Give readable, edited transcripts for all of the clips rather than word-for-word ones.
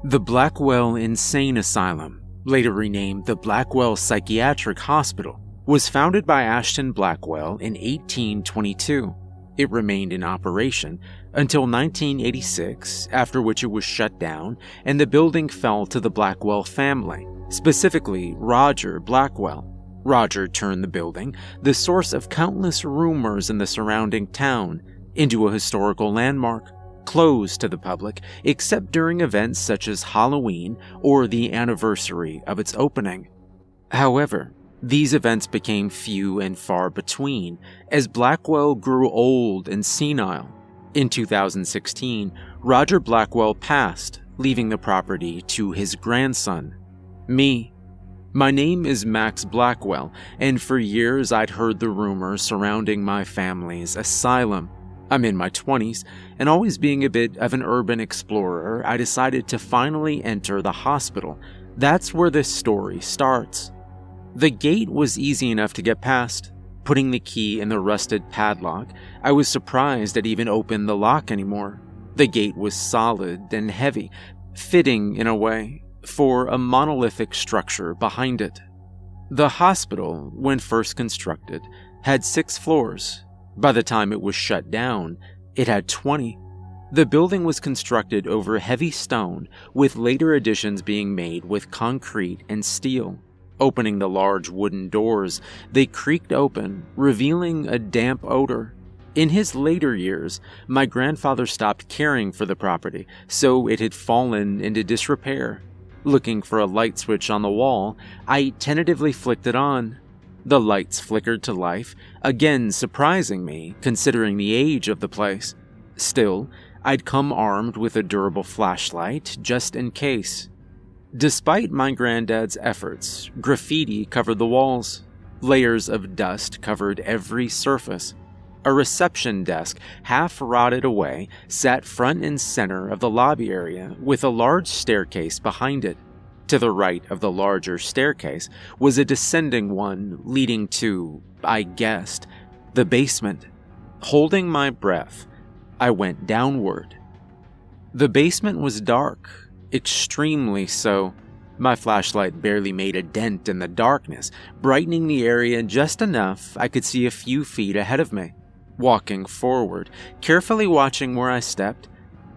The Blackwell Insane Asylum, later renamed the Blackwell Psychiatric Hospital, was founded by Ashton Blackwell in 1822. It remained in operation until 1986, after which it was shut down and the building fell to the Blackwell family, specifically Roger Blackwell. Roger turned the building, the source of countless rumors in the surrounding town, into a historical landmark, closed to the public except during events such as Halloween or the anniversary of its opening. However, these events became few and far between as Blackwell grew old and senile. In 2016, Roger Blackwell passed, leaving the property to his grandson, me. My name is Max Blackwell, and for years I'd heard the rumors surrounding my family's asylum. I'm in my 20s, and always being a bit of an urban explorer, I decided to finally enter the hospital. That's where this story starts. The gate was easy enough to get past. Putting the key in the rusted padlock, I was surprised it even opened the lock anymore. The gate was solid and heavy, fitting in a way, for a monolithic structure behind it. The hospital, when first constructed, had 6 floors. By the time it was shut down, it had 20. The building was constructed over heavy stone, with later additions being made with concrete and steel. Opening the large wooden doors, they creaked open, revealing a damp odor. In his later years, my grandfather stopped caring for the property, so it had fallen into disrepair. Looking for a light switch on the wall, I tentatively flicked it on. The lights flickered to life, again surprising me considering the age of the place. Still, I'd come armed with a durable flashlight just in case. Despite my granddad's efforts, graffiti covered the walls. Layers of dust covered every surface. A reception desk, half rotted away, sat front and center of the lobby area with a large staircase behind it. To the right of the larger staircase was a descending one leading to, I guessed, the basement. Holding my breath, I went downward. The basement was dark, extremely so. My flashlight barely made a dent in the darkness, brightening the area just enough I could see a few feet ahead of me. Walking forward, carefully watching where I stepped,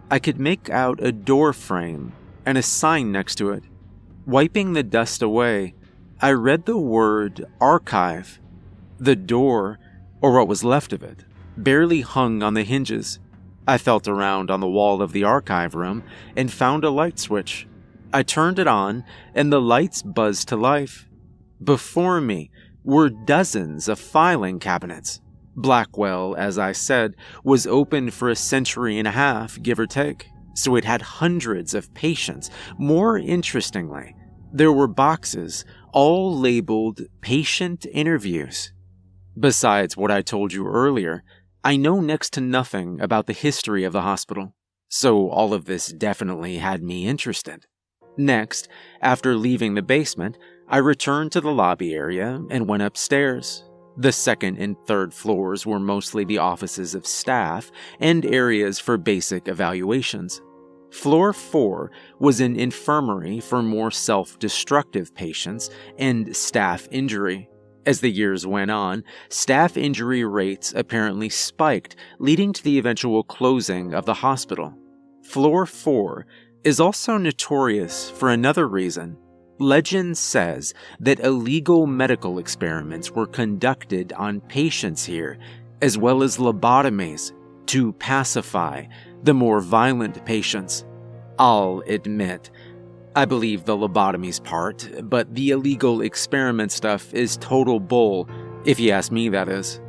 I could make out a door frame and a sign next to it. Wiping the dust away, I read the word archive. The door, or what was left of it, barely hung on the hinges. I felt around on the wall of the archive room and found a light switch. I turned it on and the lights buzzed to life. Before me were dozens of filing cabinets. Blackwell, as I said, was open for a century and a half, give or take, so it had hundreds of patients. More interestingly, there were boxes, all labeled patient interviews. Besides what I told you earlier, I know next to nothing about the history of the hospital, so all of this definitely had me interested. Next, after leaving the basement, I returned to the lobby area and went upstairs. The second and third floors were mostly the offices of staff and areas for basic evaluations. Floor 4 was an infirmary for more self-destructive patients and staff injury. As the years went on, staff injury rates apparently spiked, leading to the eventual closing of the hospital. Floor 4 is also notorious for another reason. Legend says that illegal medical experiments were conducted on patients here, as well as lobotomies, to pacify the more violent patients. I'll admit, I believe the lobotomies part, but the illegal experiment stuff is total bull, if you ask me, that is.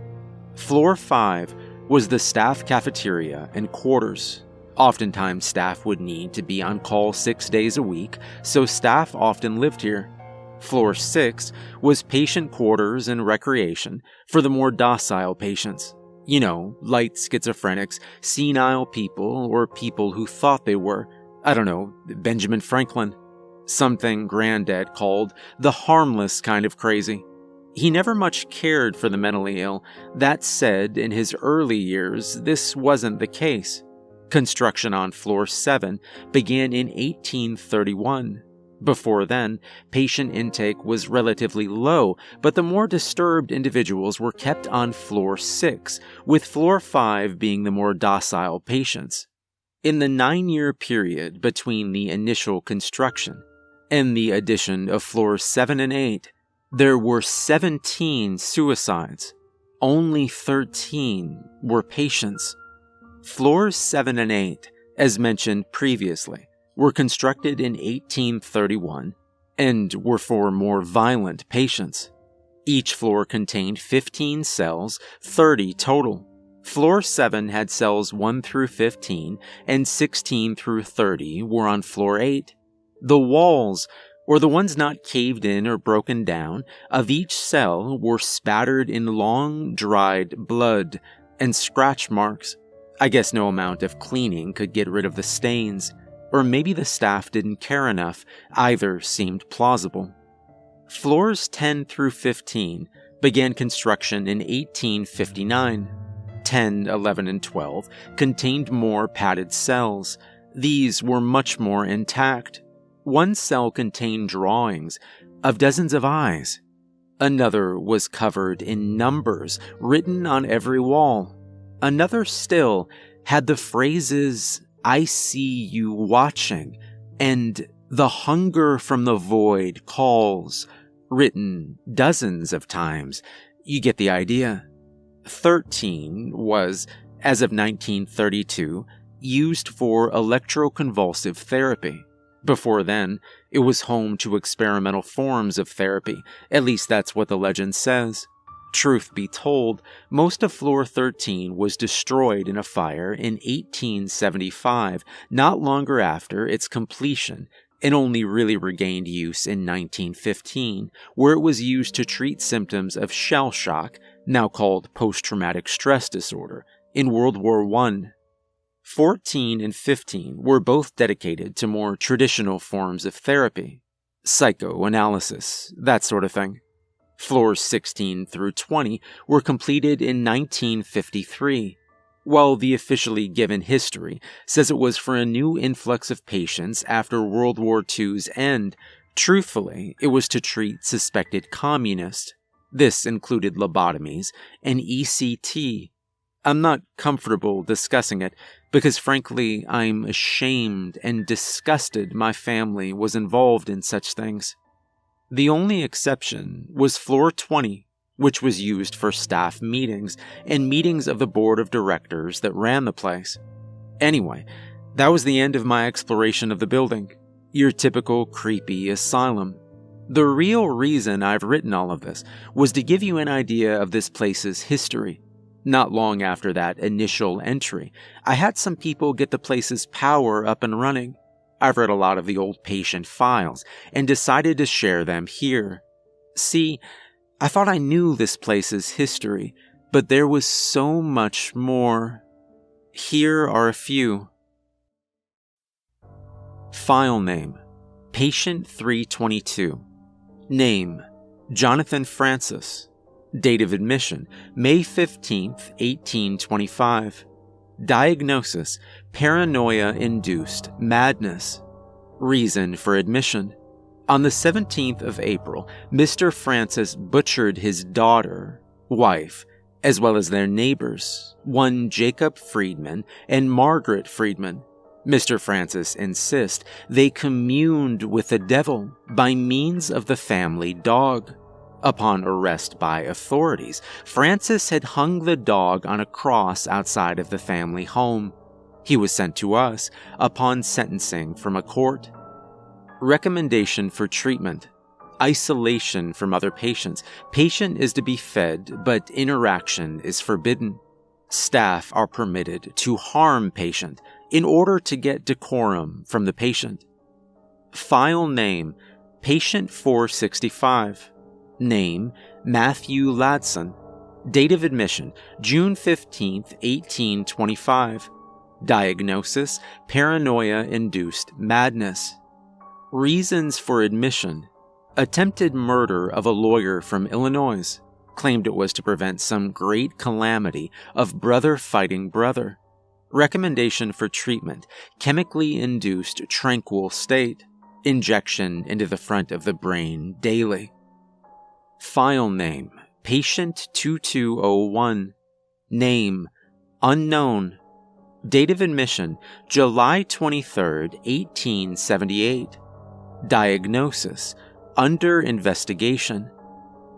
Floor 5 was the staff cafeteria and quarters. Oftentimes, staff would need to be on call 6 days a week, so staff often lived here. Floor 6 was patient quarters and recreation for the more docile patients. You know, light schizophrenics, senile people, or people who thought they were, I don't know, Benjamin Franklin. Something Granddad called the harmless kind of crazy. He never much cared for the mentally ill. That said, in his early years, this wasn't the case. Construction on floor 7 began in 1831. Before then, patient intake was relatively low, but the more disturbed individuals were kept on floor 6, with floor 5 being the more docile patients. In the 9-year period between the initial construction and the addition of floors 7 and 8, there were 17 suicides. Only 13 were patients. Floors 7 and 8, as mentioned previously, were constructed in 1831 and were for more violent patients. Each floor contained 15 cells, 30 total. Floor 7 had cells 1 through 15 and 16 through 30 were on floor 8. The walls, or the ones not caved in or broken down, of each cell were spattered in long, dried blood and scratch marks. I guess no amount of cleaning could get rid of the stains. Or maybe the staff didn't care enough. Either seemed plausible. Floors 10 through 15 began construction in 1859. 10, 11, and 12 contained more padded cells. These were much more intact. One cell contained drawings of dozens of eyes. Another was covered in numbers written on every wall. Another still had the phrases, "I see you watching," and "The hunger from the void calls," written dozens of times. You get the idea. 13 was, as of 1932, used for electroconvulsive therapy. Before then, it was home to experimental forms of therapy. At least that's what the legend says. Truth be told, most of floor 13 was destroyed in a fire in 1875, not longer after its completion, and only really regained use in 1915, where it was used to treat symptoms of shell shock, now called post-traumatic stress disorder, in World War I. 14 and 15 were both dedicated to more traditional forms of therapy, psychoanalysis, that sort of thing. Floors 16 through 20 were completed in 1953, while the officially given history says it was for a new influx of patients after World War II's end. Truthfully, it was to treat suspected communists. This included lobotomies and ECT. I'm not comfortable discussing it because, frankly, I'm ashamed and disgusted my family was involved in such things. The only exception was floor 20, which was used for staff meetings and meetings of the board of directors that ran the place. Anyway, that was the end of my exploration of the building. Your typical creepy asylum. The real reason I've written all of this was to give you an idea of this place's history. Not long after that initial entry, I had some people get the place's power up and running. I've read a lot of the old patient files and decided to share them here. See, I thought I knew this place's history, but there was so much more. Here are a few. File name: Patient 322. Name: Jonathan Francis. Date of admission: May 15th, 1825. Diagnosis: paranoia-induced madness. Reason for admission: on the 17th of April, Mr. Francis butchered his daughter, wife, as well as their neighbors, one Jacob Friedman and Margaret Friedman. Mr. Francis insists they communed with the devil by means of the family dog. Upon arrest by authorities, Francis had hung the dog on a cross outside of the family home. He was sent to us upon sentencing from a court. Recommendation for treatment: isolation from other patients. Patient is to be fed, but interaction is forbidden. Staff are permitted to harm patient in order to get decorum from the patient. File name: Patient 465. Name: Matthew Ladson. Date of admission: June 15th, 1825. Diagnosis: paranoia-induced madness. Reasons for admission: attempted murder of a lawyer from Illinois. Claimed it was to prevent some great calamity of brother fighting brother. Recommendation for treatment: chemically induced tranquil state. Injection into the front of the brain daily. File name: Patient 2201. Name: unknown. Date of admission: July 23, 1878. Diagnosis: under investigation.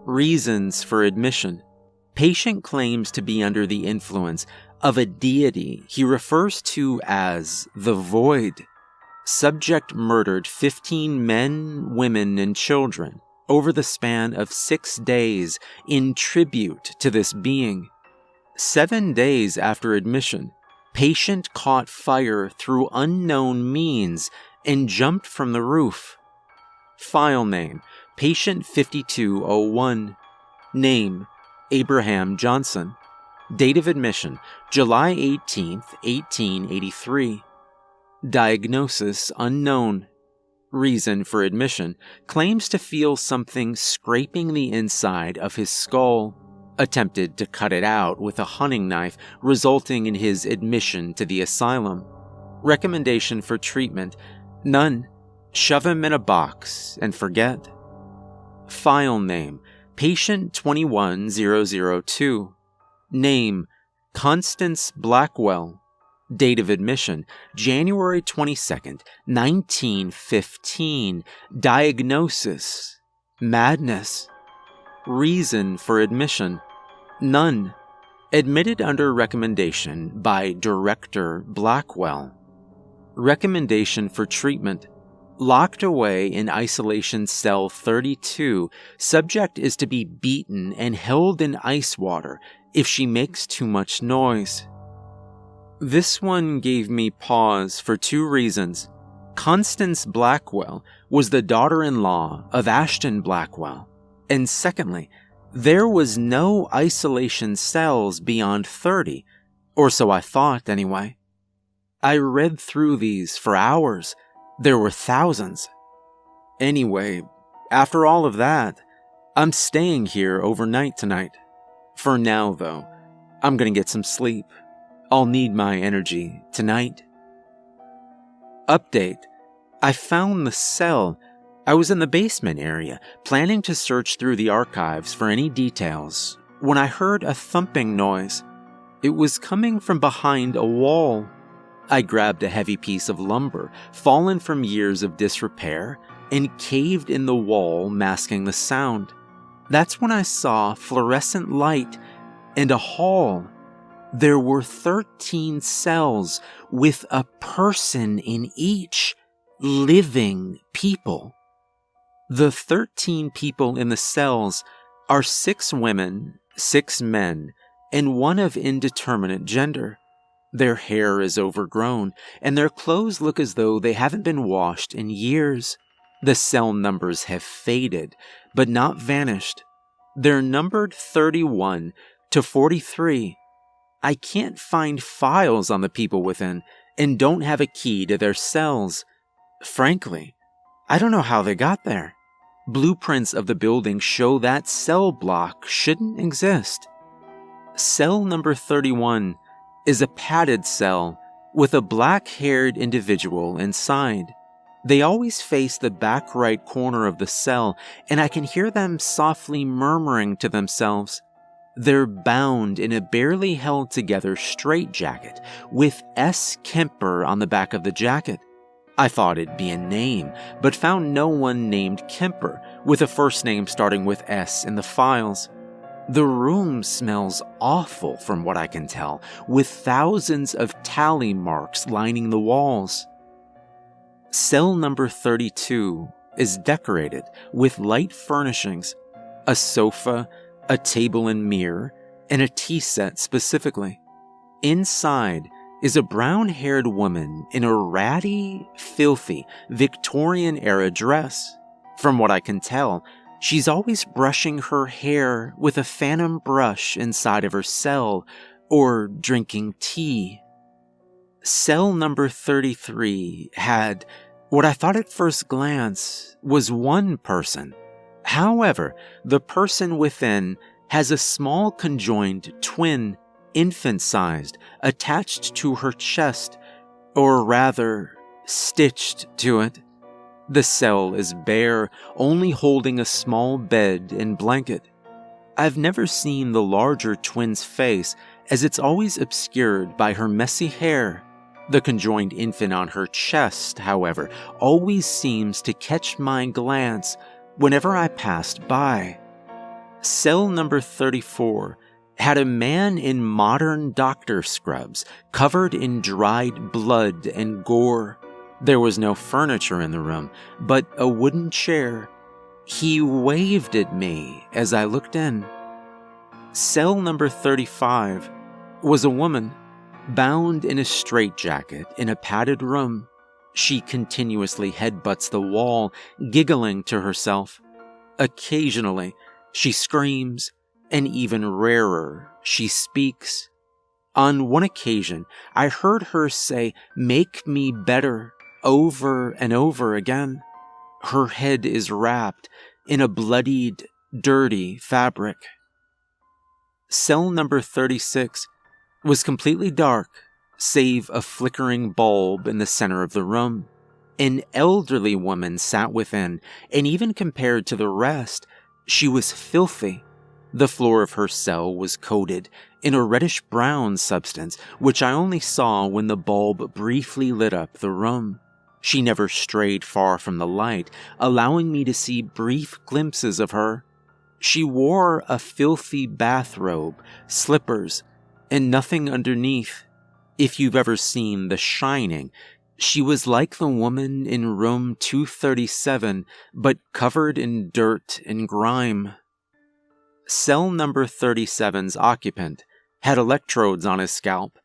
Reasons for admission: patient claims to be under the influence of a deity he refers to as the Void. Subject murdered 15 men, women, and children over the span of 6 days in tribute to this being. 7 days after admission, patient caught fire through unknown means and jumped from the roof. File name: Patient 5201. Name: Abraham Johnson. Date of admission: July 18, 1883. Diagnosis: unknown. Reason for admission: claims to feel something scraping the inside of his skull. Attempted to cut it out with a hunting knife, resulting in his admission to the asylum. Recommendation for treatment: none. Shove him in a box and forget. File name: Patient 21002. Name: Constance Blackwell. Date of admission: January 22nd, 1915. Diagnosis: madness. Reason for admission: none. Admitted under recommendation by Director Blackwell. Recommendation for treatment: locked away in isolation cell 32, subject is to be beaten and held in ice water if she makes too much noise. This one gave me pause for 2 reasons. Constance Blackwell was the daughter-in-law of Ashton Blackwell. And secondly, there was no isolation cells beyond 30, or so I thought anyway. I read through these for hours. There were thousands. Anyway, after all of that, I'm staying here overnight tonight. For now, though, I'm gonna get some sleep. I'll need my energy tonight. Update: I found the cell. I was in the basement area, planning to search through the archives for any details, when I heard a thumping noise. It was coming from behind a wall. I grabbed a heavy piece of lumber, fallen from years of disrepair, and caved in the wall, masking the sound. That's when I saw fluorescent light and a hall. There were 13 cells with a person in each. Living people. The 13 people in the cells are 6 women, 6 men, and 1 of indeterminate gender. Their hair is overgrown, and their clothes look as though they haven't been washed in years. The cell numbers have faded, but not vanished. They're numbered 31 to 43. I can't find files on the people within, and don't have a key to their cells. Frankly, I don't know how they got there. Blueprints of the building show that cell block shouldn't exist. Cell number 31 is a padded cell with a black-haired individual inside. They always face the back right corner of the cell, and I can hear them softly murmuring to themselves. They're bound in a barely held together straitjacket with S. Kemper on the back of the jacket. I thought it'd be a name, but found no one named Kemper with a first name starting with S in the files. The room smells awful from what I can tell, with thousands of tally marks lining the walls. Cell number 32 is decorated with light furnishings, a sofa, a table and mirror, and a tea set specifically. Inside is a brown-haired woman in a ratty, filthy, Victorian-era dress. From what I can tell, she's always brushing her hair with a phantom brush inside of her cell, or drinking tea. Cell number 33 had, what I thought at first glance, was one person. However, the person within has a small conjoined twin. infant-sized, attached to her chest, or rather, stitched to it. The cell is bare, only holding a small bed and blanket. I've never seen the larger twin's face, as it's always obscured by her messy hair. The conjoined infant on her chest, however, always seems to catch my glance whenever I passed by. Cell number 34 had a man in modern doctor scrubs, covered in dried blood and gore. There was no furniture in the room, but a wooden chair. He waved at me as I looked in. Cell number 35 was a woman, bound in a straitjacket in a padded room. She continuously headbutts the wall, giggling to herself. Occasionally, she screams, and even rarer, she speaks. On one occasion, I heard her say, "Make me better," over and over again. Her head is wrapped in a bloodied, dirty fabric. Cell number 36 was completely dark, save a flickering bulb in the center of the room. An elderly woman sat within, and even compared to the rest, she was filthy. The floor of her cell was coated in a reddish-brown substance, which I only saw when the bulb briefly lit up the room. She never strayed far from the light, allowing me to see brief glimpses of her. She wore a filthy bathrobe, slippers, and nothing underneath. If you've ever seen The Shining, she was like the woman in room 237, but covered in dirt and grime. Cell number 37's occupant had electrodes on his scalp,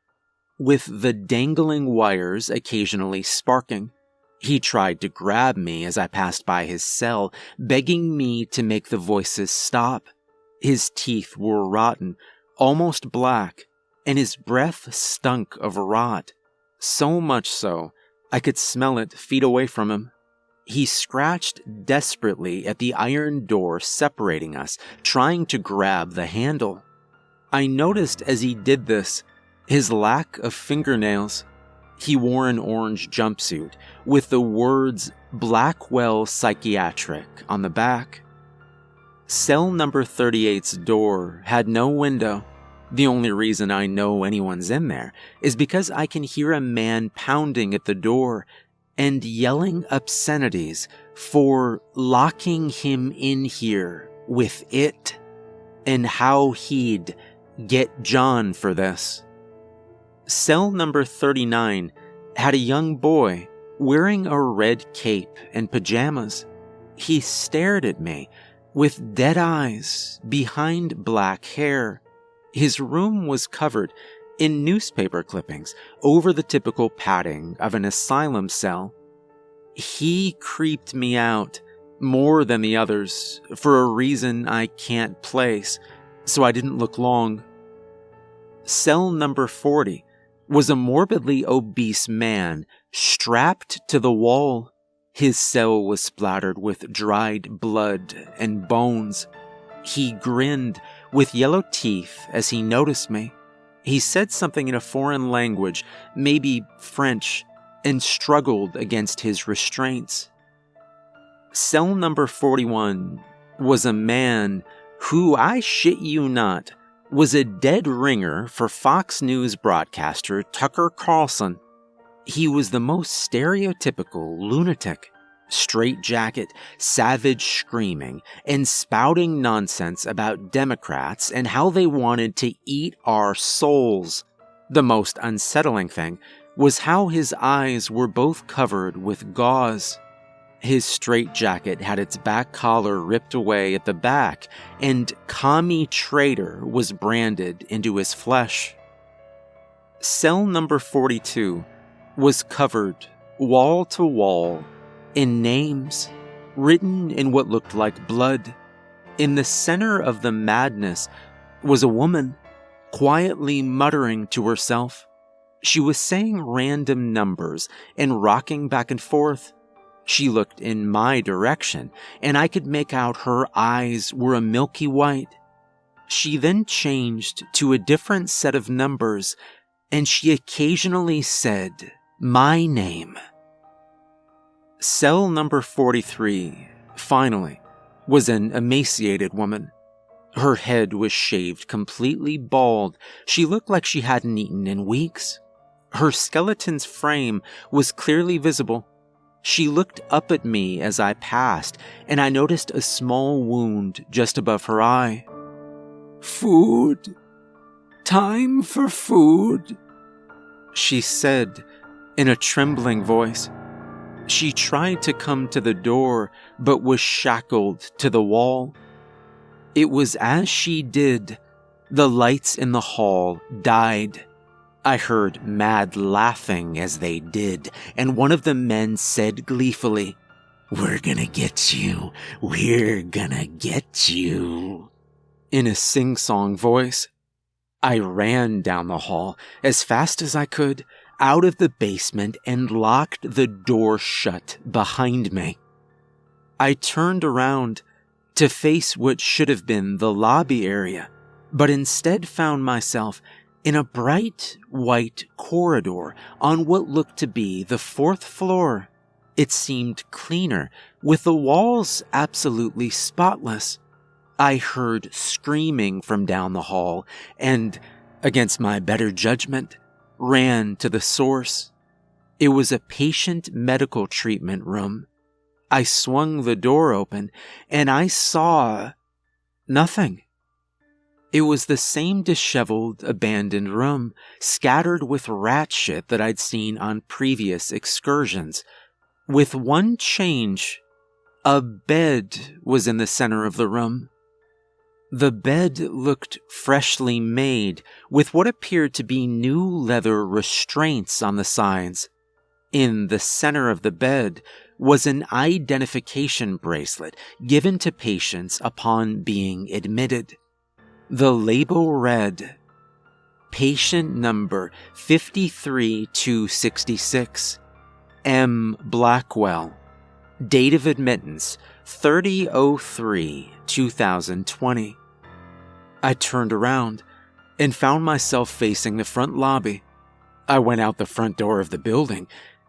with the dangling wires occasionally sparking. He tried to grab me as I passed by his cell, begging me to make the voices stop. His teeth were rotten, almost black, and his breath stunk of rot. So much so, I could smell it feet away from him. He scratched desperately at the iron door separating us, trying to grab the handle. I noticed as he did this, his lack of fingernails. He wore an orange jumpsuit with the words Blackwell Psychiatric on the back. Cell number 38's door had no window. The only reason I know anyone's in there is because I can hear a man pounding at the door and yelling obscenities for locking him in here with it, and how he'd get John for this. Cell number 39 had a young boy wearing a red cape and pajamas. He stared at me with dead eyes behind black hair. His room was covered in newspaper clippings over the typical padding of an asylum cell. He creeped me out more than the others for a reason I can't place, so I didn't look long. Cell number 40 was a morbidly obese man strapped to the wall. His cell was splattered with dried blood and bones. He grinned with yellow teeth as he noticed me. He said something in a foreign language, maybe French, and struggled against his restraints. Cell number 41 was a man who, I shit you not, was a dead ringer for Fox News broadcaster Tucker Carlson. He was the most stereotypical lunatic. Straitjacket, savage screaming, and spouting nonsense about Democrats and how they wanted to eat our souls. The most unsettling thing was how his eyes were both covered with gauze. His straitjacket had its back collar ripped away at the back, and "Commie Traitor" was branded into his flesh. Cell number 42 was covered, wall to wall, in names written in what looked like blood. In the center of the madness was a woman, quietly muttering to herself. She was saying random numbers and rocking back and forth. She looked in my direction, and I could make out her eyes were a milky white. She then changed to a different set of numbers, and she occasionally said my name. Cell number 43, finally, was an emaciated woman. Her head was shaved completely bald. She looked like she hadn't eaten in weeks. Her skeleton's frame was clearly visible. She looked up at me as I passed, and I noticed a small wound just above her eye. "Food. Time for food," she said in a trembling voice. She tried to come to the door, but was shackled to the wall. It was as she did, the lights in the hall died. I heard mad laughing as they did, and one of the men said gleefully, "We're gonna get you. We're gonna get you," in a sing-song voice. I ran down the hall as fast as I could, out of the basement, and locked the door shut behind me. I turned around to face what should have been the lobby area, but instead found myself in a bright white corridor on what looked to be the 4th floor. It seemed cleaner, with the walls absolutely spotless. I heard screaming from down the hall and, against my better judgment, ran to the source. It was a patient medical treatment room. I swung the door open and I saw nothing. It was the same disheveled, abandoned room, scattered with rat shit that I'd seen on previous excursions. With one change, a bed was in the center of the room. The bed looked freshly made, with what appeared to be new leather restraints on the sides. In the center of the bed was an identification bracelet given to patients upon being admitted. The label read, "Patient number 53266, M. Blackwell. Date of admittance, 30/03/2020. I turned around and found myself facing the front lobby. I went out the front door of the building,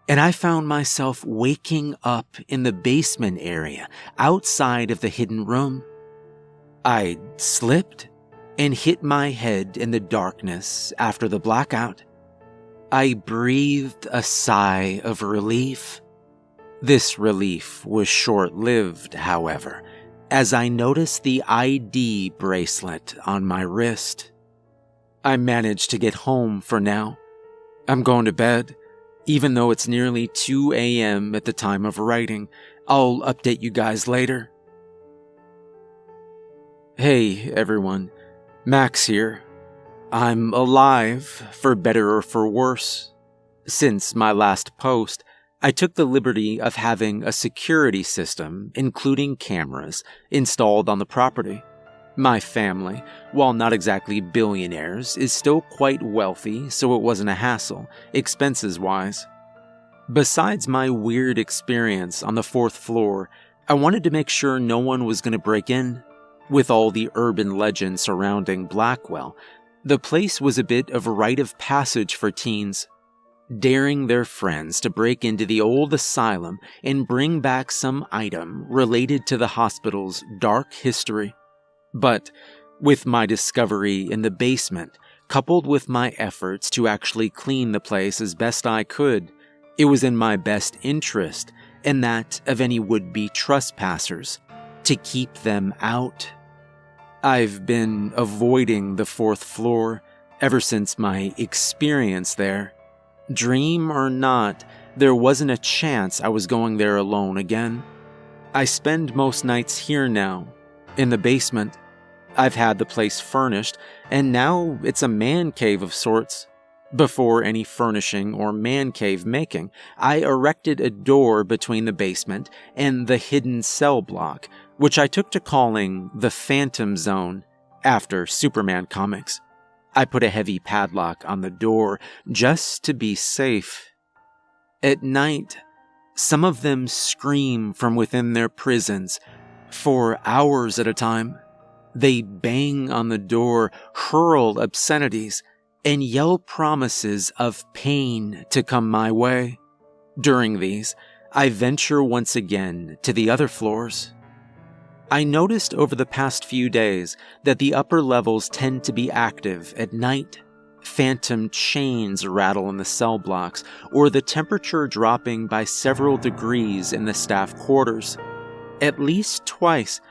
and I found myself waking up in the basement area outside of the hidden room. I slipped and hit my head in the darkness after the blackout. I breathed a sigh of relief. This relief was short-lived, however, as I noticed the ID bracelet on my wrist. I managed to get home for now. I'm going to bed, even though it's nearly 2 a.m. at the time of writing. I'll update you guys later. Hey, everyone. Max here. I'm alive, for better or for worse. Since my last post, I took the liberty of having a security system, including cameras, installed on the property. My family, while not exactly billionaires, is still quite wealthy, so it wasn't a hassle, expenses-wise. Besides my weird experience on the 4th floor, I wanted to make sure no one was going to break in. With all the urban legend surrounding Blackwell, the place was a bit of a rite of passage for teens, daring their friends to break into the old asylum and bring back some item related to the hospital's dark history. But with my discovery in the basement, coupled with my efforts to actually clean the place as best I could, it was in my best interest, and that of any would-be trespassers, to keep them out. I've been avoiding the 4th floor ever since my experience there. Dream or not, there wasn't a chance I was going there alone again. I spend most nights here now, in the basement. I've had the place furnished, and now it's a man cave of sorts. Before any furnishing or man cave making, I erected a door between the basement and the hidden cell block, which I took to calling the Phantom Zone, after Superman comics. I put a heavy padlock on the door just to be safe. At night, some of them scream from within their prisons for hours at a time. They bang on the door, hurl obscenities, and yell promises of pain to come my way. During these, I venture once again to the other floors. I noticed over the past few days that the upper levels tend to be active at night. Phantom chains rattle in the cell blocks, or the temperature dropping by several degrees in the staff quarters. At least twice,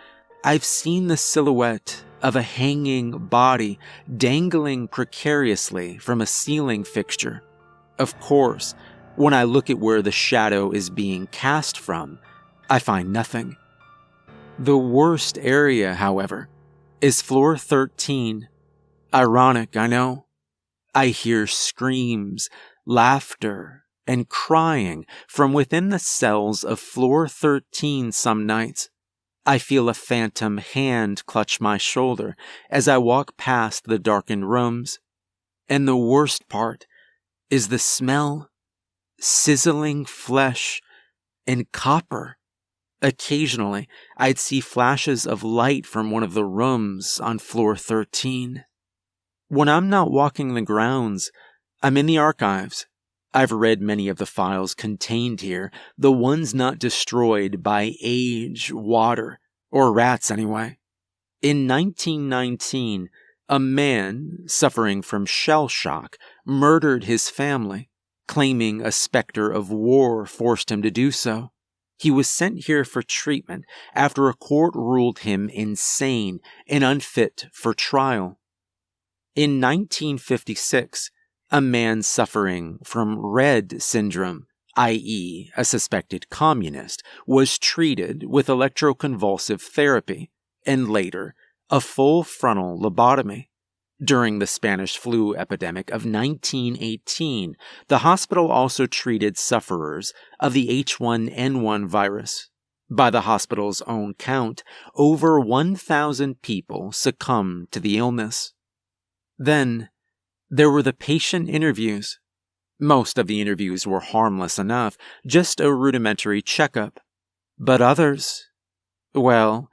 I've seen the silhouette of a hanging body dangling precariously from a ceiling fixture. Of course, when I look at where the shadow is being cast from, I find nothing. The worst area, however, is floor 13. Ironic, I know. I hear screams, laughter, and crying from within the cells of floor 13 some nights. I feel a phantom hand clutch my shoulder as I walk past the darkened rooms. And the worst part is the smell. Sizzling flesh and copper. Occasionally, I'd see flashes of light from one of the rooms on floor 13. When I'm not walking the grounds, I'm in the archives. I've read many of the files contained here, the ones not destroyed by age, water, or rats anyway. In 1919, a man suffering from shell shock murdered his family, claiming a specter of war forced him to do so. He was sent here for treatment after a court ruled him insane and unfit for trial. In 1956, a man suffering from Rett syndrome, i.e., a suspected communist, was treated with electroconvulsive therapy and later a full frontal lobotomy. During the Spanish flu epidemic of 1918, the hospital also treated sufferers of the H1N1 virus. By the hospital's own count, over 1,000 people succumbed to the illness. Then, there were the patient interviews. Most of the interviews were harmless enough, just a rudimentary checkup. But others, well,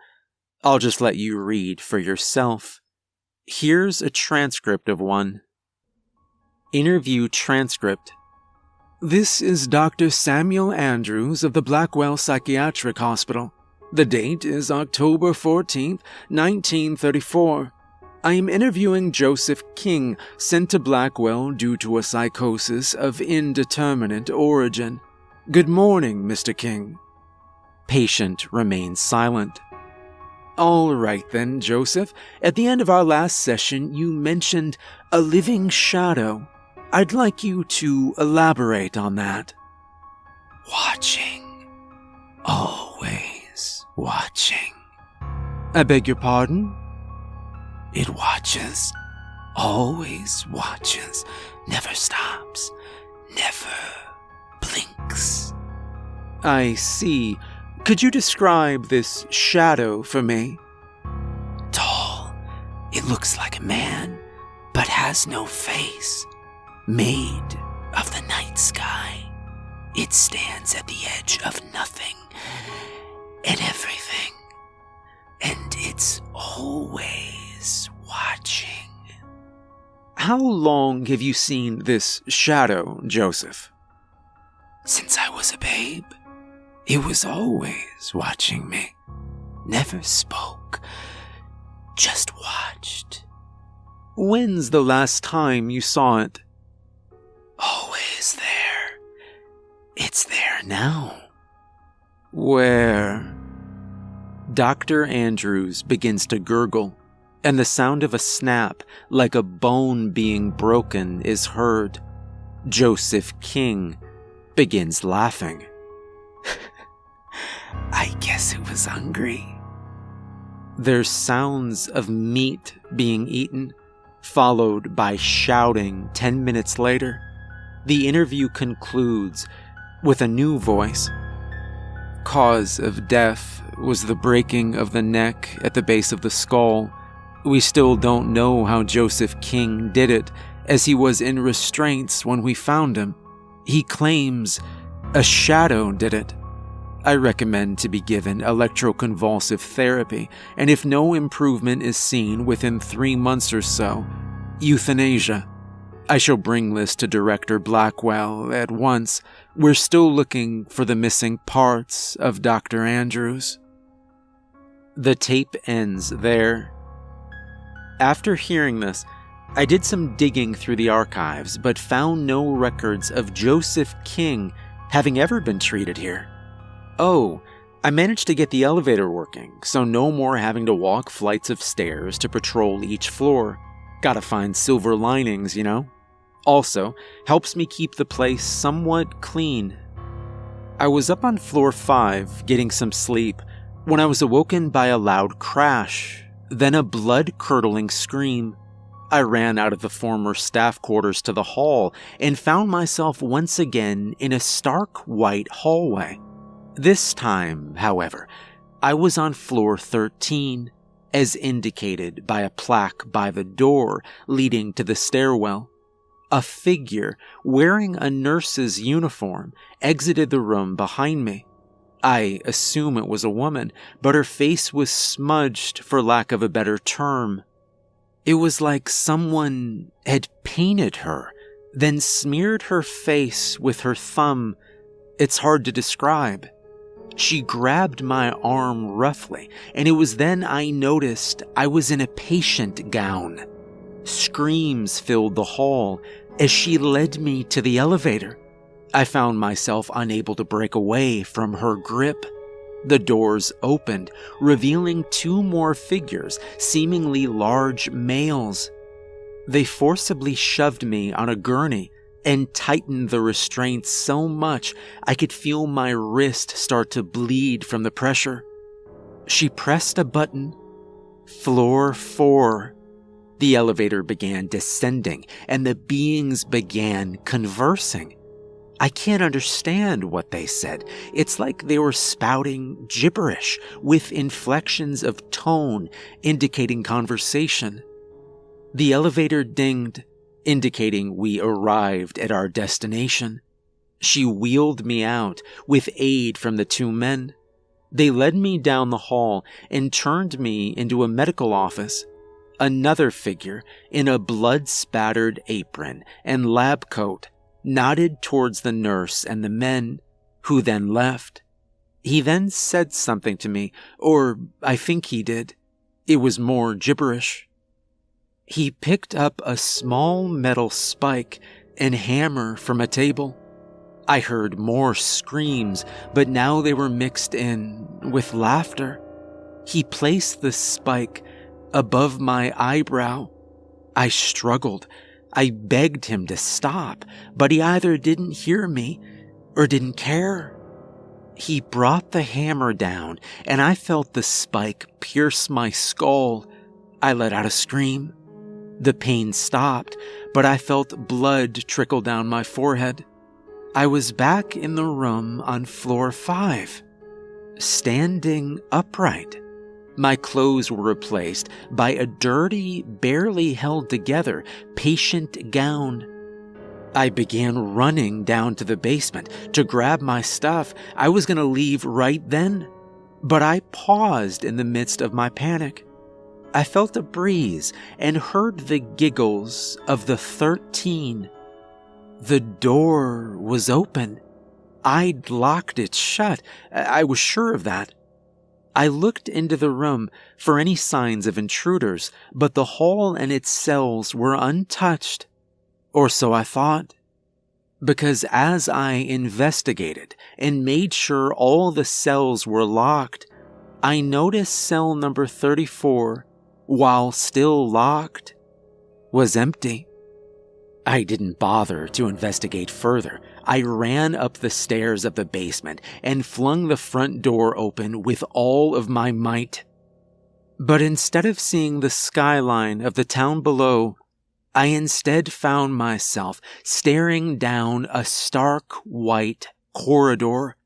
I'll just let you read for yourself. Here's a transcript of one. Interview transcript. This is Dr. Samuel Andrews of the Blackwell Psychiatric Hospital. The date is October 14th, 1934. I am interviewing Joseph King, sent to Blackwell due to a psychosis of indeterminate origin. Good morning, Mr. King. Patient remains silent. All right then, Joseph. At the end of our last session, you mentioned a living shadow. I'd like you to elaborate on that. Watching. Always watching. I beg your pardon? It watches. Always watches. Never stops. Never blinks. I see. Could you describe this shadow for me? Tall. It looks like a man, but has no face. Made of the night sky. It stands at the edge of nothing and everything. And it's always watching. How long have you seen this shadow, Joseph? Since I was a babe. It was always watching me. Never spoke. Just watched. When's the last time you saw it? Always there. It's there now. Where? Dr. Andrews begins to gurgle, and the sound of a snap, like a bone being broken, is heard. Joseph King begins laughing. I guess it was hungry. There's sounds of meat being eaten, followed by shouting 10 minutes later. The interview concludes with a new voice. Cause of death was the breaking of the neck at the base of the skull. We still don't know how Joseph King did it, as he was in restraints when we found him. He claims a shadow did it. I recommend to be given electroconvulsive therapy, and if no improvement is seen within 3 months or so, euthanasia. I shall bring this to Director Blackwell at once. We're still looking for the missing parts of Dr. Andrews." The tape ends there. After hearing this, I did some digging through the archives, but found no records of Joseph King having ever been treated here. Oh, I managed to get the elevator working, so no more having to walk flights of stairs to patrol each floor. Gotta find silver linings, you know? Also, helps me keep the place somewhat clean. I was up on floor 5, getting some sleep, when I was awoken by a loud crash, then a blood-curdling scream. I ran out of the former staff quarters to the hall and found myself once again in a stark white hallway. This time, however, I was on floor 13, as indicated by a plaque by the door leading to the stairwell. A figure wearing a nurse's uniform exited the room behind me. I assume it was a woman, but her face was smudged for lack of a better term. It was like someone had painted her, then smeared her face with her thumb. It's hard to describe. She grabbed my arm roughly, and it was then I noticed I was in a patient gown. Screams filled the hall as she led me to the elevator. I found myself unable to break away from her grip. The doors opened, revealing 2 more figures, seemingly large males. They forcibly shoved me on a gurney and tightened the restraints so much I could feel my wrist start to bleed from the pressure. She pressed a button. Floor 4. The elevator began descending, and the beings began conversing. I can't understand what they said. It's like they were spouting gibberish with inflections of tone indicating conversation. The elevator dinged, indicating we arrived at our destination. She wheeled me out with aid from the 2 men. They led me down the hall and turned me into a medical office. Another figure in a blood-spattered apron and lab coat nodded towards the nurse and the men, who then left. He then said something to me, or I think he did. It was more gibberish. He picked up a small metal spike and hammer from a table. I heard more screams, but now they were mixed in with laughter. He placed the spike above my eyebrow. I struggled. I begged him to stop, but he either didn't hear me or didn't care. He brought the hammer down, and I felt the spike pierce my skull. I let out a scream. The pain stopped, but I felt blood trickle down my forehead. I was back in the room on floor 5, standing upright. My clothes were replaced by a dirty, barely held together patient gown. I began running down to the basement to grab my stuff. I was going to leave right then, but I paused in the midst of my panic. I felt a breeze and heard the giggles of the 13. The door was open. I'd locked it shut. I was sure of that. I looked into the room for any signs of intruders, but the hall and its cells were untouched. Or so I thought. Because as I investigated and made sure all the cells were locked, I noticed cell number 34, while still locked, was empty. I didn't bother to investigate further. I ran up the stairs of the basement and flung the front door open with all of my might. But instead of seeing the skyline of the town below, I instead found myself staring down a stark white corridor.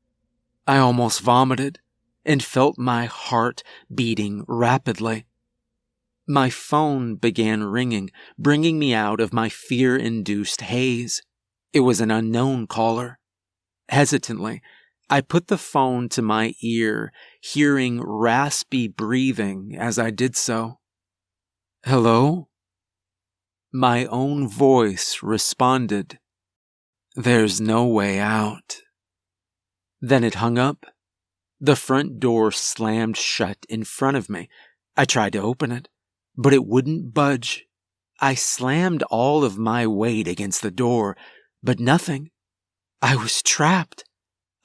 I almost vomited and felt my heart beating rapidly. My phone began ringing, bringing me out of my fear-induced haze. It was an unknown caller. Hesitantly, I put the phone to my ear, hearing raspy breathing as I did so. "Hello?" My own voice responded, "There's no way out." Then it hung up. The front door slammed shut in front of me. I tried to open it, but it wouldn't budge. I slammed all of my weight against the door, but nothing. I was trapped.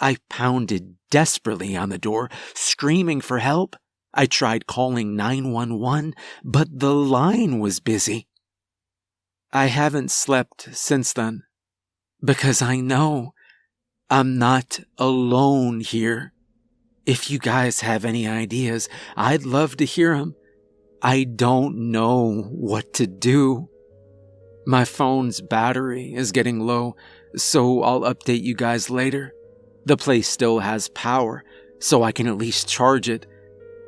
I pounded desperately on the door, screaming for help. I tried calling 911, but the line was busy. I haven't slept since then, because I know I'm not alone here. If you guys have any ideas, I'd love to hear them. I don't know what to do. My phone's battery is getting low, so I'll update you guys later. The place still has power, so I can at least charge it.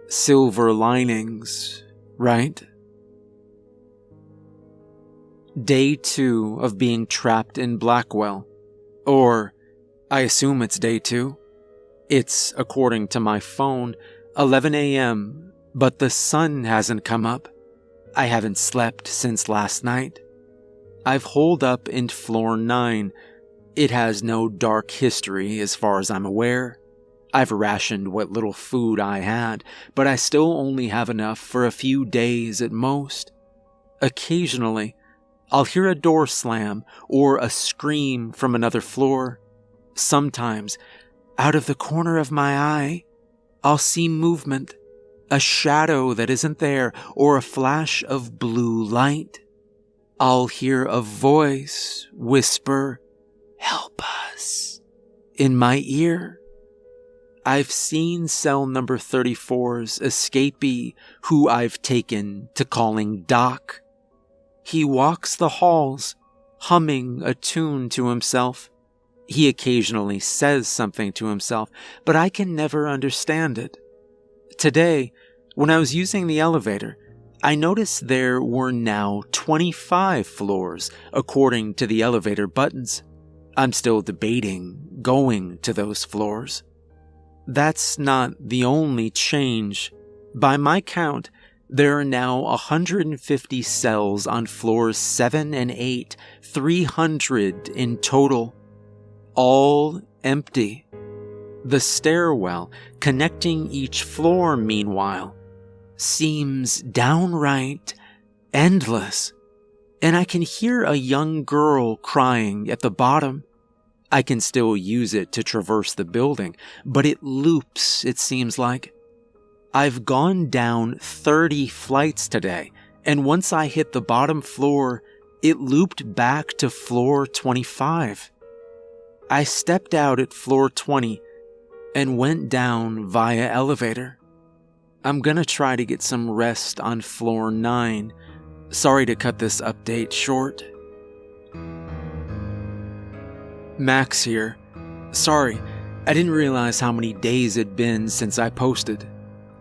Silver linings, right? Day 2 of being trapped in Blackwell. Or, I assume it's day 2. It's, according to my phone, 11 a.m., but the sun hasn't come up. I haven't slept since last night. I've holed up in floor 9. It has no dark history as far as I'm aware. I've rationed what little food I had, but I still only have enough for a few days at most. Occasionally, I'll hear a door slam or a scream from another floor. Sometimes, out of the corner of my eye, I'll see movement, a shadow that isn't there, or a flash of blue light. I'll hear a voice whisper, "Help us," in my ear. I've seen cell number 34's escapee, who I've taken to calling Doc. He walks the halls, humming a tune to himself. He occasionally says something to himself, but I can never understand it. Today, when I was using the elevator, I noticed there were now 25 floors, according to the elevator buttons. I'm still debating going to those floors. That's not the only change. By my count, there are now 150 cells on floors 7 and 8, 300 in total, all empty. The stairwell connecting each floor, meanwhile, seems downright endless, and I can hear a young girl crying at the bottom. I can still use it to traverse the building, but it loops, it seems like. I've gone down 30 flights today, and once I hit the bottom floor, it looped back to floor 25. I stepped out at floor 20 and went down via elevator. I'm gonna try to get some rest on floor 9. Sorry to cut this update short. Max here. Sorry, I didn't realize how many days it'd been since I posted.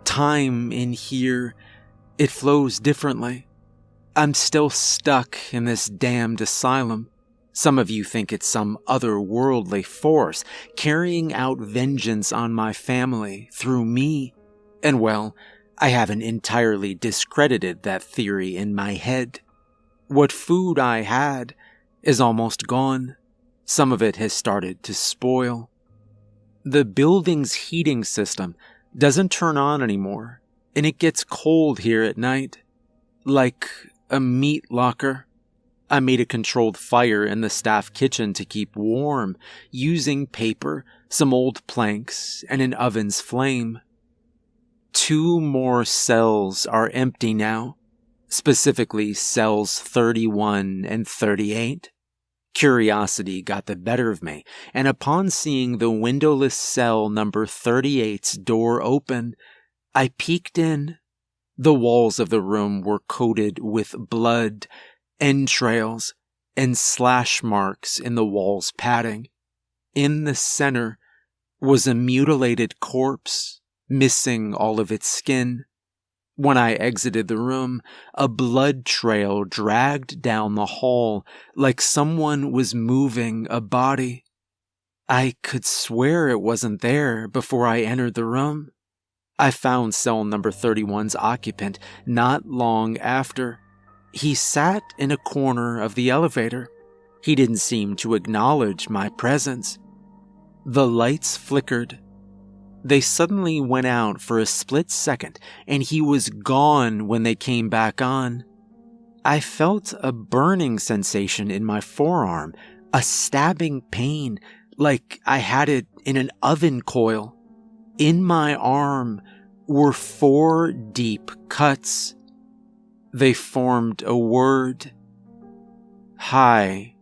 Time in here, it flows differently. I'm still stuck in this damned asylum. Some of you think it's some otherworldly force carrying out vengeance on my family through me. And well, I haven't entirely discredited that theory in my head. What food I had is almost gone. Some of it has started to spoil. The building's heating system doesn't turn on anymore, and it gets cold here at night. Like a meat locker. I made a controlled fire in the staff kitchen to keep warm, using paper, some old planks, and an oven's flame. 2 more cells are empty now, specifically cells 31 and 38. Curiosity got the better of me, and upon seeing the windowless cell number 38's door open, I peeked in. The walls of the room were coated with blood, entrails, and slash marks in the wall's padding. In the center was a mutilated corpse, missing all of its skin. When I exited the room, a blood trail dragged down the hall like someone was moving a body. I could swear it wasn't there before I entered the room. I found cell number 31's occupant not long after. He sat in a corner of the elevator. He didn't seem to acknowledge my presence. The lights flickered. They suddenly went out for a split second, and he was gone when they came back on. I felt a burning sensation in my forearm, a stabbing pain, like I had it in an oven coil. In my arm were 4 deep cuts. They formed a word. Hi.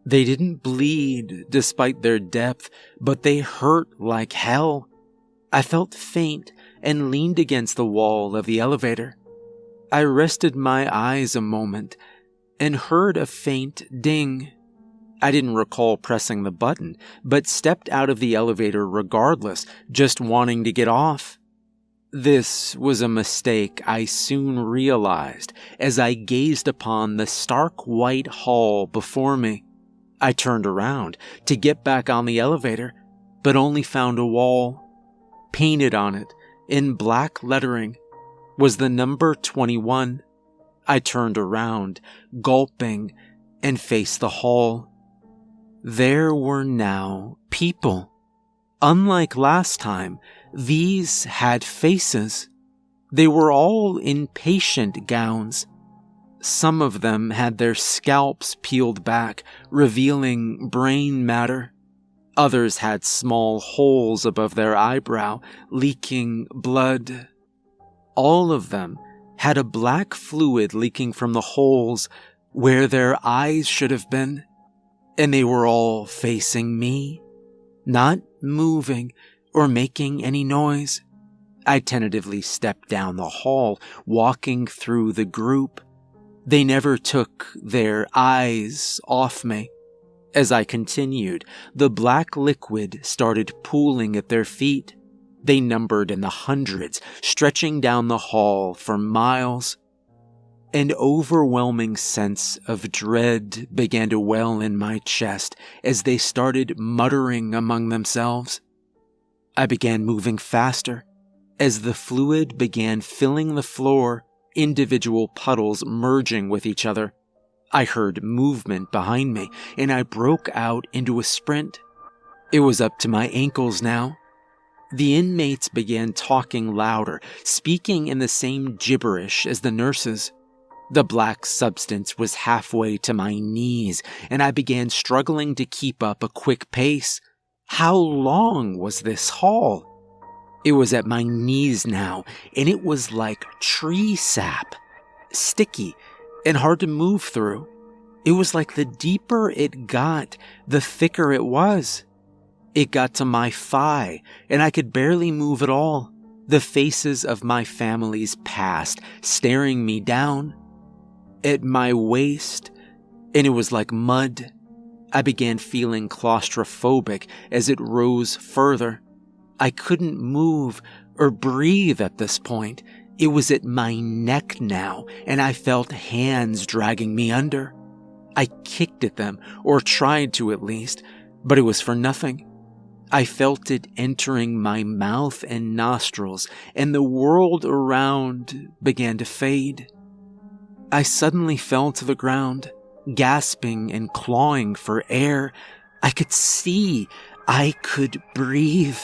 They didn't bleed despite their depth, but they hurt like hell. I felt faint and leaned against the wall of the elevator. I rested my eyes a moment and heard a faint ding. I didn't recall pressing the button, but stepped out of the elevator regardless, just wanting to get off. This was a mistake I soon realized as I gazed upon the stark white hall before me. I turned around to get back on the elevator, but only found a wall. Painted on it, in black lettering, was the number 21. I turned around, gulping, and faced the hall. There were now people. Unlike last time, these had faces. They were all in patient gowns. Some of them had their scalps peeled back, revealing brain matter. Others had small holes above their eyebrow, leaking blood. All of them had a black fluid leaking from the holes where their eyes should have been. And they were all facing me, not moving or making any noise. I tentatively stepped down the hall, walking through the group. They never took their eyes off me. As I continued, the black liquid started pooling at their feet. They numbered in the hundreds, stretching down the hall for miles. An overwhelming sense of dread began to well in my chest as they started muttering among themselves. I began moving faster. As the fluid began filling the floor, individual puddles merging with each other, I heard movement behind me, and I broke out into a sprint. It was up to my ankles now. The inmates began talking louder, speaking in the same gibberish as the nurses. The black substance was halfway to my knees, and I began struggling to keep up a quick pace. How long was this hall? It was at my knees now, and it was like tree sap, sticky and hard to move through. It was like the deeper it got, the thicker it was. It got to my thigh, and I could barely move at all. The faces of my family's past staring me down. At my waist, and it was like mud. I began feeling claustrophobic as it rose further. I couldn't move or breathe at this point. It was at my neck now, and I felt hands dragging me under. I kicked at them, or tried to at least, but it was for nothing. I felt it entering my mouth and nostrils, and the world around began to fade. I suddenly fell to the ground, gasping and clawing for air. I could see. I could breathe.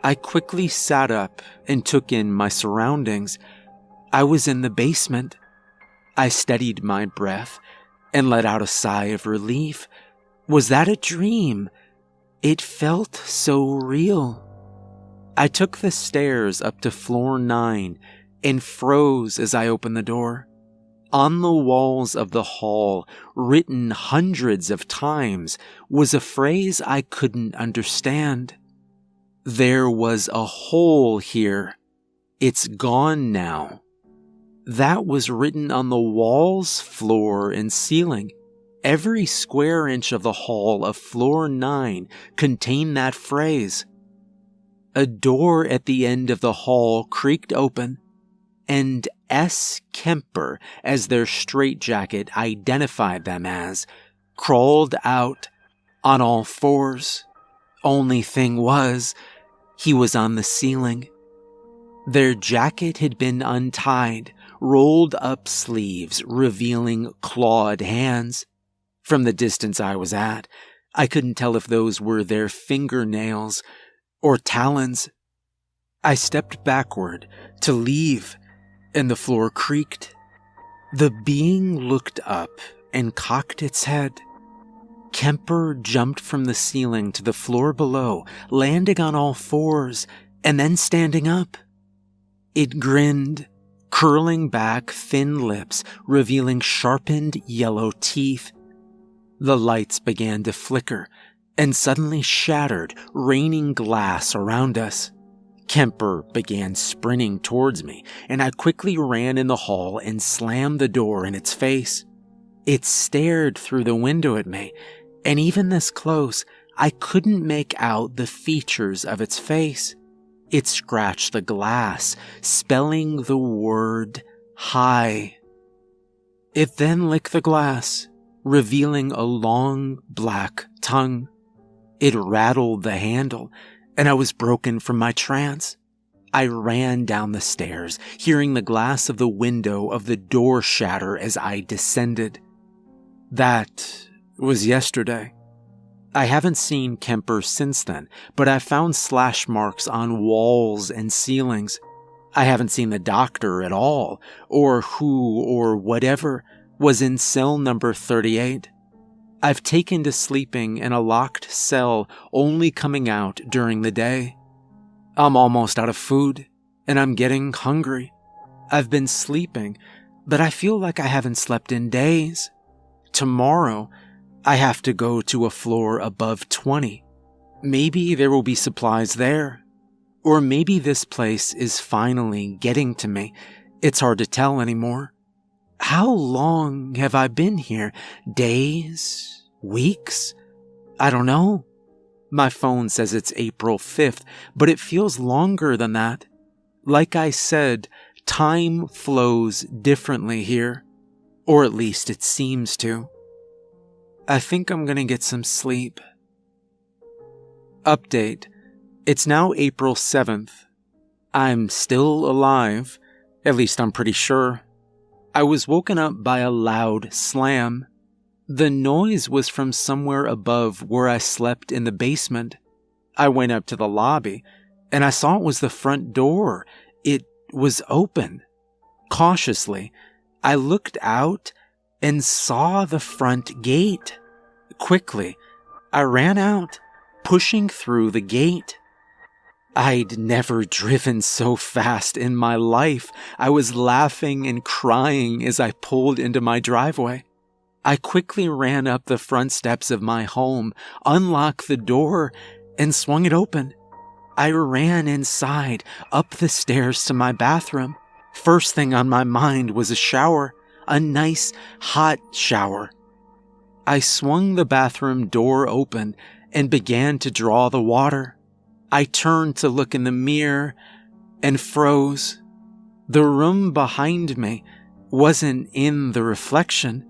I quickly sat up and took in my surroundings. I was in the basement. I steadied my breath and let out a sigh of relief. Was that a dream? It felt so real. I took the stairs up to floor 9 and froze as I opened the door. On the walls of the hall, written hundreds of times, was a phrase I couldn't understand. There was a hole here. It's gone now. That was written on the walls, floor, and ceiling. Every square inch of the hall of floor 9 contained that phrase. A door at the end of the hall creaked open, and S. Kemper, as their straitjacket identified them as, crawled out. on all fours. Only thing was, he was on the ceiling. Their jacket had been untied, rolled up sleeves revealing clawed hands. From the distance I was at, I couldn't tell if those were their fingernails or talons. I stepped backward to leave, and the floor creaked. The being looked up and cocked its head. Kemper jumped from the ceiling to the floor below, landing on all fours, and then standing up. It grinned, curling back thin lips, revealing sharpened yellow teeth. The lights began to flicker, and suddenly shattered, raining glass around us. Kemper began sprinting towards me, and I quickly ran in the hall and slammed the door in its face. It stared through the window at me, and even this close, I couldn't make out the features of its face. It scratched the glass, spelling the word "hi." It then licked the glass, revealing a long black tongue. It rattled the handle, and I was broken from my trance. I ran down the stairs, hearing the glass of the window of the door shatter as I descended. That was yesterday. I haven't seen Kemper since then, but I found slash marks on walls and ceilings. I haven't seen the doctor at all, or who or whatever was in cell number 38. I've taken to sleeping in a locked cell, only coming out during the day. I'm almost out of food, and I'm getting hungry. I've been sleeping, but I feel like I haven't slept in days. Tomorrow, I have to go to a floor above 20. Maybe there will be supplies there. Or maybe this place is finally getting to me. It's hard to tell anymore. How long have I been here? Days? Weeks? I don't know. My phone says it's April 5th, but it feels longer than that. Like I said, time flows differently here. Or at least it seems to. I think I'm gonna get some sleep. Update. It's now April 7th. I'm still alive. At least I'm pretty sure. I was woken up by a loud slam. The noise was from somewhere above where I slept in the basement. I went up to the lobby, and I saw it was the front door. It was open. Cautiously, I looked out and saw the front gate. Quickly, I ran out, pushing through the gate. I'd never driven so fast in my life. I was laughing and crying as I pulled into my driveway. I quickly ran up the front steps of my home, unlocked the door, and swung it open. I ran inside, up the stairs to my bathroom. First thing on my mind was a shower, a nice, hot shower. I swung the bathroom door open and began to draw the water. I turned to look in the mirror and froze. The room behind me wasn't in the reflection.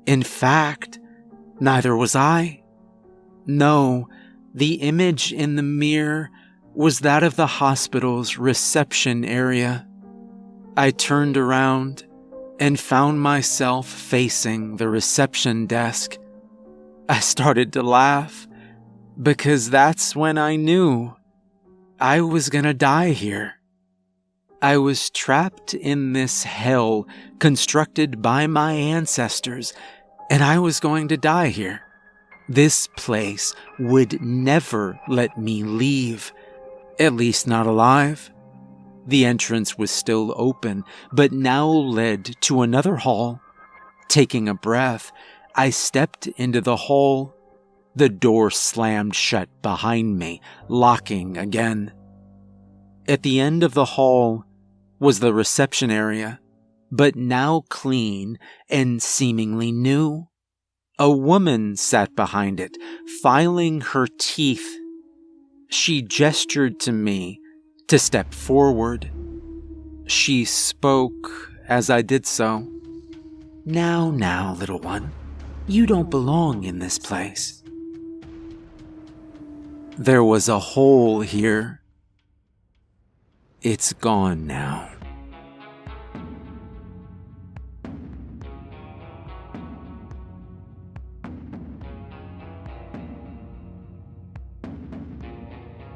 In fact, neither was I. No, the image in the mirror was that of the hospital's reception area. I turned around and found myself facing the reception desk. I started to laugh because that's when I knew I was gonna die here. I was trapped in this hell constructed by my ancestors, and I was going to die here. This place would never let me leave, at least not alive. The entrance was still open, but now led to another hall. Taking a breath, I stepped into the hall. The door slammed shut behind me, locking again. At the end of the hall was the reception area, but now clean and seemingly new. A woman sat behind it, filing her teeth. She gestured to me to step forward. She spoke as I did so. Now, little one, you don't belong in this place. There was a hole here. It's gone now.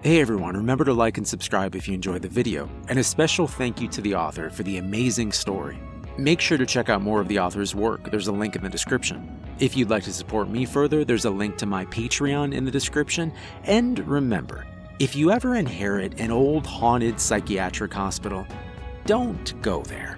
Hey everyone, remember to like and subscribe if you enjoyed the video, and a special thank you to the author for the amazing story. Make sure to check out more of the author's work, there's a link in the description. If you'd like to support me further, there's a link to my Patreon in the description, and remember, if you ever inherit an old haunted psychiatric hospital, don't go there.